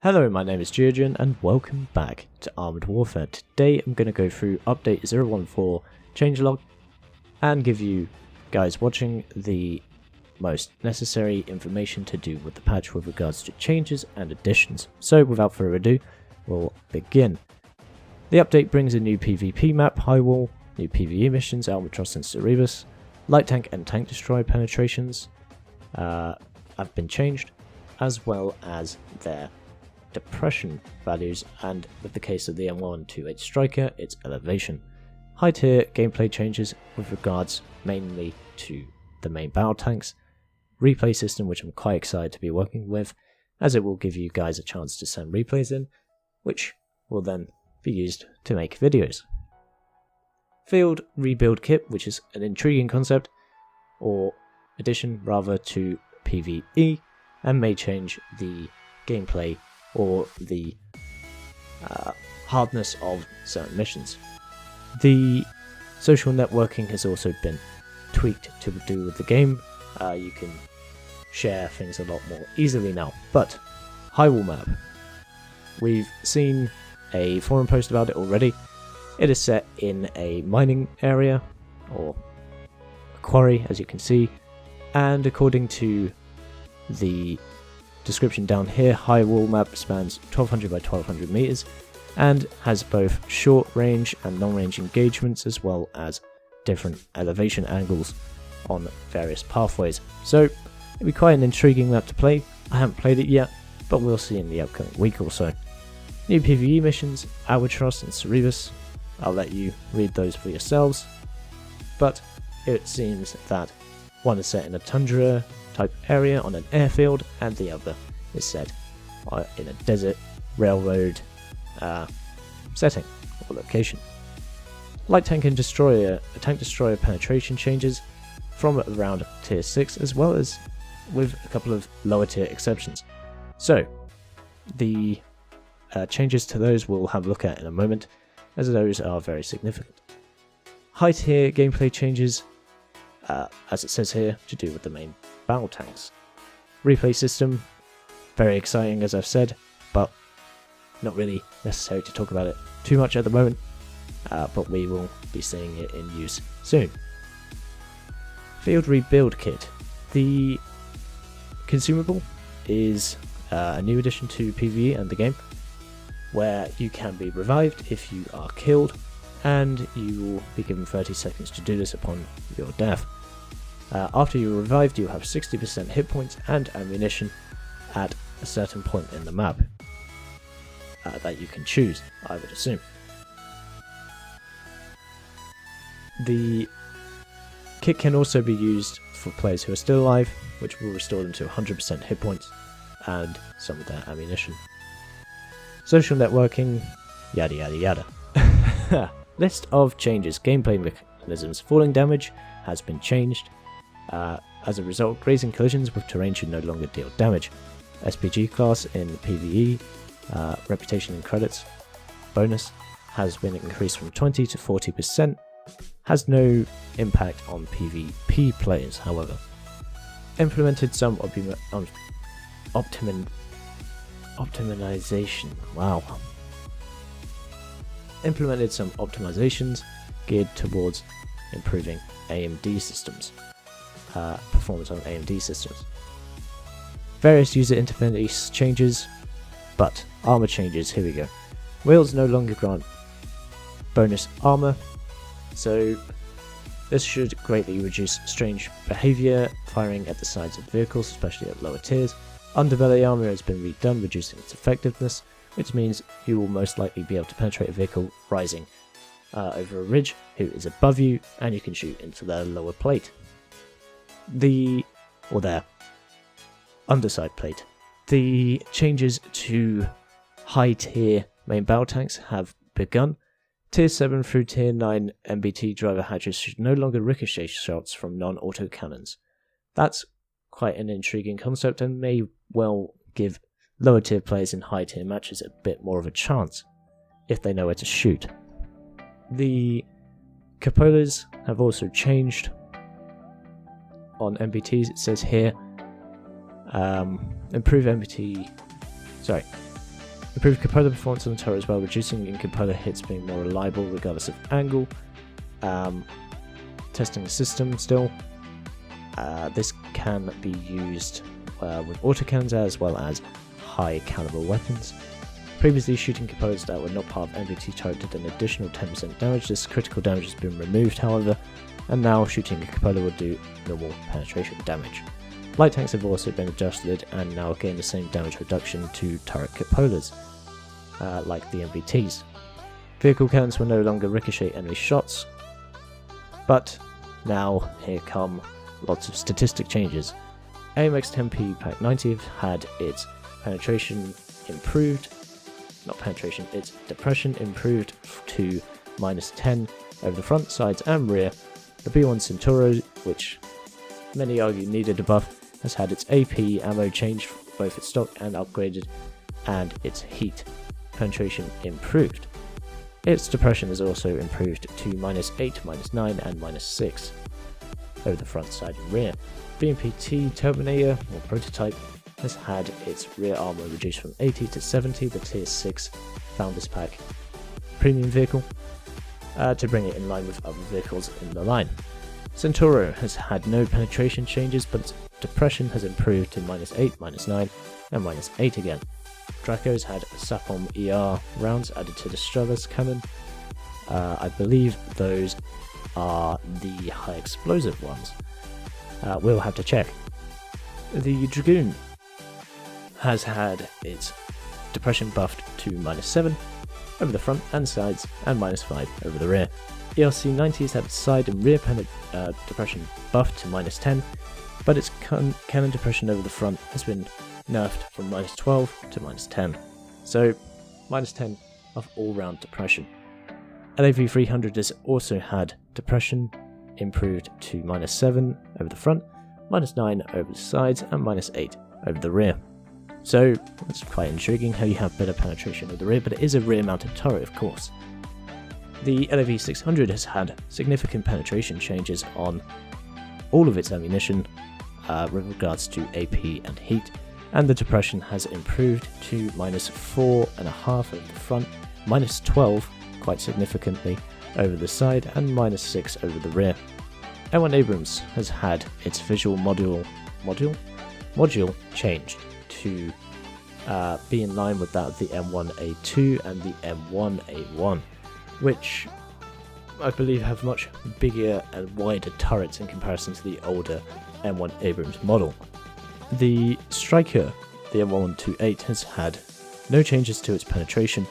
Hello, my name is Geogen and welcome back to Armored Warfare. Today I'm going to go through update 014 changelog and give you guys watching the most necessary information to do with the patch with regards to changes and additions. So without further ado, we'll begin. The update brings a new PvP map, Highwall, new PvE missions, Albatross and Cerebus, light tank and tank destroyer penetrations have been changed, as well as their depression values, and with the case of the M128 Striker, its elevation. High tier gameplay changes with regards mainly to the main battle tanks, replay system which I'm quite excited to be working with, as it will give you guys a chance to send replays in, which will then be used to make videos. Field rebuild kit, which is an intriguing concept, or addition rather, to PvE, and may change the gameplay or the hardness of certain missions. The social networking has also been tweaked to do with the game. You can share things a lot more easily now. But Highwall map, we've seen a forum post about it already. It is set in a mining area or a quarry, as you can see, and according to the description down here, Highwall map spans 1200 by 1200 meters and has both short range and long range engagements, as well as different elevation angles on various pathways. So it'll be quite an intriguing map to play. I haven't played it yet, but we'll see in the upcoming week or so. New PvE missions, Albatross and Cerebus. I'll let you read those for yourselves, but it seems that one is set in a tundra type area on an airfield, and the other is set in a desert railroad setting or location. Light tank and tank destroyer penetration changes from around tier 6, as well as with a couple of lower tier exceptions. So the changes to those we'll have a look at in a moment, as those are very significant. High tier gameplay changes, as it says here, to do with the main battle tanks. Replay system, very exciting as I've said, but not really necessary to talk about it too much at the moment, but we will be seeing it in use soon. Field rebuild kit. The consumable is a new addition to PvE and the game, where you can be revived if you are killed, and you will be given 30 seconds to do this upon your death. After you're revived, you have 60% hit points and ammunition at a certain point in the map that you can choose, I would assume. The kit can also be used for players who are still alive, which will restore them to 100% hit points and some of their ammunition. Social networking, yada yada yada. List of changes. Gameplay mechanisms. Falling damage has been changed. As a result, grazing collisions with terrain should no longer deal damage. SPG class in PvE, reputation and credits bonus has been increased from 20 to 40%. Has no impact on PvP players, however. Implemented some optimization. Wow. Implemented some optimizations geared towards improving AMD systems. Performance on AMD systems. Various user interface changes, but armor changes. Here we go. Wheels no longer grant bonus armor, so this should greatly reduce strange behavior firing at the sides of vehicles, especially at lower tiers. Underbelly armor has been redone, reducing its effectiveness, which means you will most likely be able to penetrate a vehicle rising over a ridge who is above you, and you can shoot into their lower plate. Their underside plate. The changes to high tier main battle tanks have begun. Tier 7 through Tier 9 MBT driver hatches should no longer ricochet shots from non-auto cannons. That's quite an intriguing concept and may well give lower tier players in high tier matches a bit more of a chance if they know where to shoot. The cupolas have also changed. On MBTs, it says here, improve MBT, Improved cupola performance on the turret as well, reducing in cupola hits being more reliable regardless of angle. Testing the system still. This can be used with autocannons as well as high caliber weapons. Previously, shooting cupolas that were not part of MVT turret did an additional 10% damage. This critical damage has been removed, however, and now shooting a cupola will do normal penetration damage. Light tanks have also been adjusted and now gain the same damage reduction to turret cupolas, like the MVTs. Vehicle cannons will no longer ricochet enemy shots, but now here come lots of statistic changes. AMX 10P Pack 90 have had its penetration improved, its depression improved to -10 over the front, sides and rear. The B1 Centauro, which many argue needed a buff, has had its AP ammo changed, both its stock and upgraded, and its heat penetration improved. Its depression is also improved to -8, -9 and -6 over the front, side and rear. BMP-T Terminator, or Prototype, has had its rear armor reduced from 80 to 70, the Tier 6 Founders Pack premium vehicle, to bring it in line with other vehicles in the line. Centauro has had no penetration changes, but its depression has improved to -8, -9 and -8 again. Draco's had Sapom ER rounds added to the Strellis cannon. I believe those are the high explosive ones. We'll have to check. The Dragoon has had its depression buffed to -7 over the front and sides and -5 over the rear. ERC 90 has had its side and rear depression buffed to -10, but its cannon depression over the front has been nerfed from -12 to -10, so -10 of all-round depression. LAV 300 has also had depression improved to -7 over the front, -9 over the sides and -8 over the rear. So it's quite intriguing how you have better penetration over the rear, but it is a rear mounted turret, of course. The LAV 600 has had significant penetration changes on all of its ammunition with regards to AP and heat, and the depression has improved to -4.5 over the front, -12 quite significantly over the side, and -6 over the rear. M1 Abrams has had its visual module changed to be in line with that of the M1A2 and the M1A1, which I believe have much bigger and wider turrets in comparison to the older M1 Abrams model. The Striker, the M128, has had no changes to its penetration,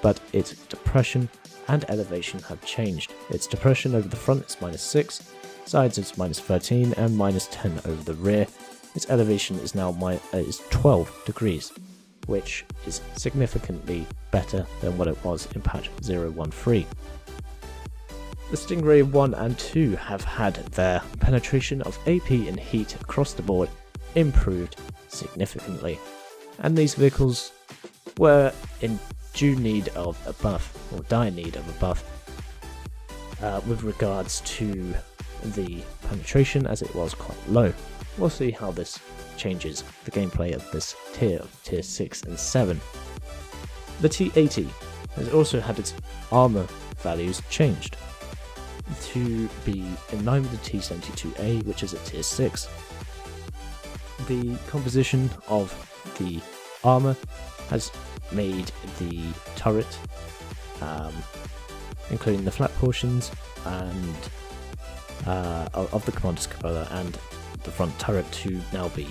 but its depression and elevation have changed. Its depression over the front is -6, sides is -13 and -10 over the rear. Its elevation is now is 12 degrees, which is significantly better than what it was in patch 0.13. The Stingray 1 and 2 have had their penetration of AP and heat across the board improved significantly, and these vehicles were in due need of a buff, or dire need of a buff, with regards to the penetration, as it was quite low. We'll see how this changes the gameplay of this tier of tier 6 and 7. The T80 has also had its armor values changed to be in line with the T72A, which is at tier 6. The composition of the armor has made the turret, including the flat portions and of the commander's cupola and the front turret, to now be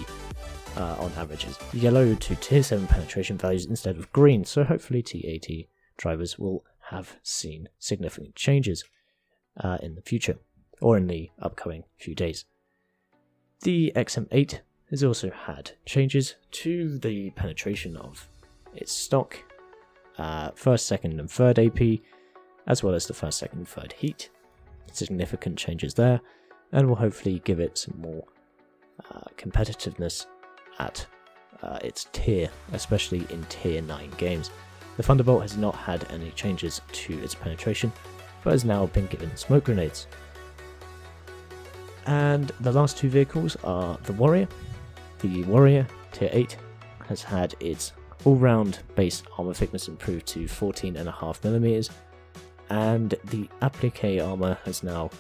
on averages yellow to tier 7 penetration values instead of green, so hopefully T80 drivers will have seen significant changes in the future, or in the upcoming few days. The XM8 has also had changes to the penetration of its stock, first, second and third AP, as well as the first, second and third heat. Significant changes there, and will hopefully give it some more competitiveness at its tier, especially in tier 9 games. The Thunderbolt has not had any changes to its penetration, but has now been given smoke grenades. And the last two vehicles are the Warrior. The Warrior, tier 8, has had its all-round base armor thickness improved to 14.5mm, and the applique armor has now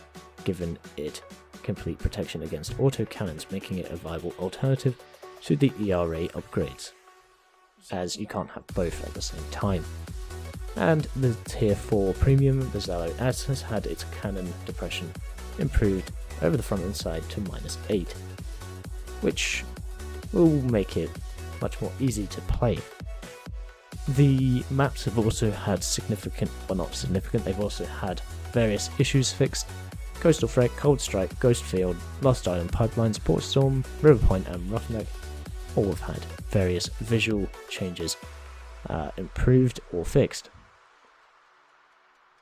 given it complete protection against autocannons, making it a viable alternative to the ERA upgrades, as you can't have both at the same time. And the tier 4 premium, the Zalo S, has had its cannon depression improved over the front and side to -8, which will make it much more easy to play. The maps have also had significant, well not significant, they've also had various issues fixed. Coastal Threat, Cold Strike, Ghost Field, Lost Island Pipelines, Port Storm, River Point and Roughneck all have had various visual changes improved or fixed.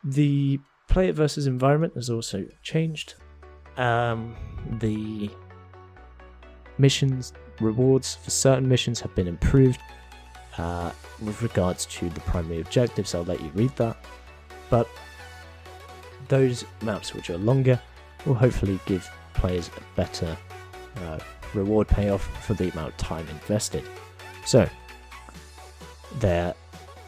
The player versus environment has also changed. The missions, rewards for certain missions have been improved. With regards to the primary objectives, I'll let you read that. But those maps which are longer will hopefully give players a better reward payoff for the amount of time invested. So, there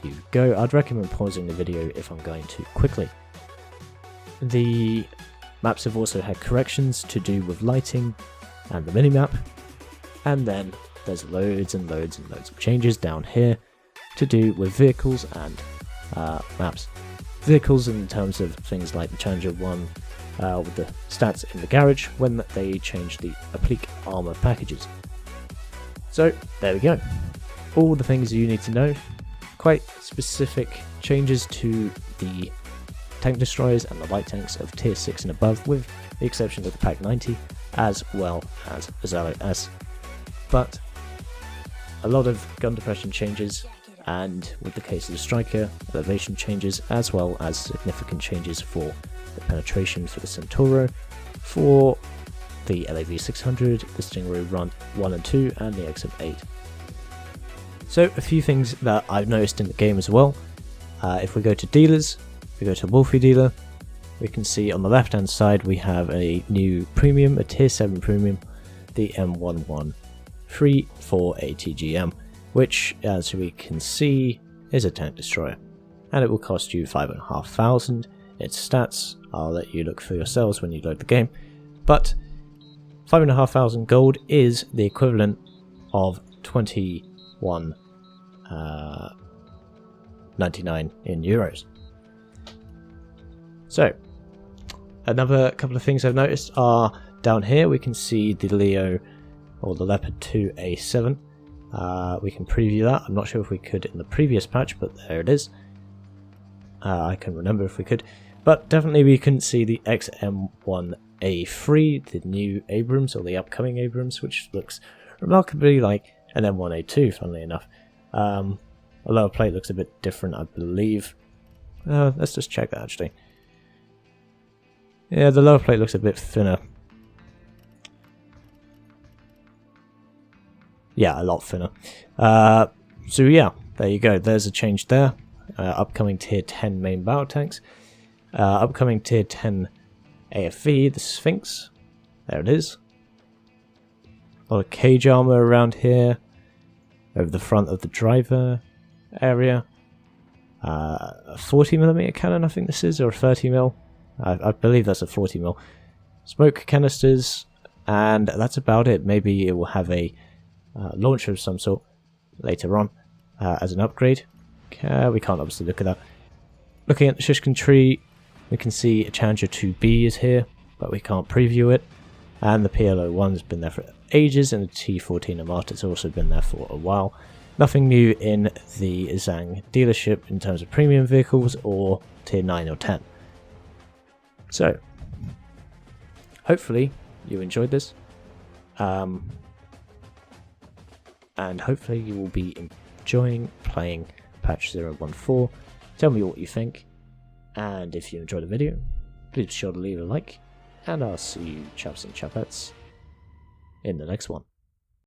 you go. I'd recommend pausing the video if I'm going too quickly. The maps have also had corrections to do with lighting and the minimap, and then there's loads and loads and loads of changes down here to do with vehicles and maps. Vehicles in terms of things like the Challenger 1 with the stats in the garage when they changed the applique armor packages. So there we go. All the things you need to know. Quite specific changes to the tank destroyers and the light tanks of tier 6 and above, with the exception of the Pack 90 as well as Zalo S. But a lot of gun depression changes, and with the case of the Striker, elevation changes, as well as significant changes for the penetration for the Centauro, for the LAV 600, the Stingray Run 1 and 2, and the XM8. So a few things that I've noticed in the game as well. If we go to dealers, if we go to Wolfie Dealer, we can see on the left hand side we have a new premium, a tier 7 premium, the M113 for ATGM, which as we can see is a tank destroyer, and it will cost you 5,500. Its stats, I'll let you look for yourselves when you load the game, but 5,500 gold is the equivalent of 21.99 in euros. So another couple of things I've noticed are down here we can see the Leo or the Leopard 2 A7. We can preview that. I'm not sure if we could in the previous patch, but there it is. I can remember if we could, but definitely we couldn't see the XM1A3, the new Abrams, or the upcoming Abrams, which looks remarkably like an M1A2, funnily enough. The lower plate looks a bit different, I believe. Let's just check that actually. Yeah, the lower plate looks a bit thinner. Yeah, a lot thinner. So yeah, there you go. There's a change there. Upcoming tier 10 main battle tanks. Upcoming tier 10 AFV, the Sphinx. There it is. A lot of cage armor around here. Over the front of the driver area. A 40mm cannon, I think this is, or a 30mm. I believe that's a 40mm. Smoke canisters, and that's about it. Maybe it will have a launcher of some sort later on as an upgrade. We can't obviously look at that. Looking at the Shishkin tree, we can see a Challenger 2B is here, but we can't preview it. And the PLO1 has been there for ages, and the T14 Amata has also been there for a while. Nothing new in the Zhang dealership in terms of premium vehicles or tier 9 or 10. So, hopefully you enjoyed this. And hopefully you will be enjoying playing patch 014. Tell me what you think, and if you enjoyed the video, please be sure to leave a like, and I'll see you chaps and chapettes in the next one.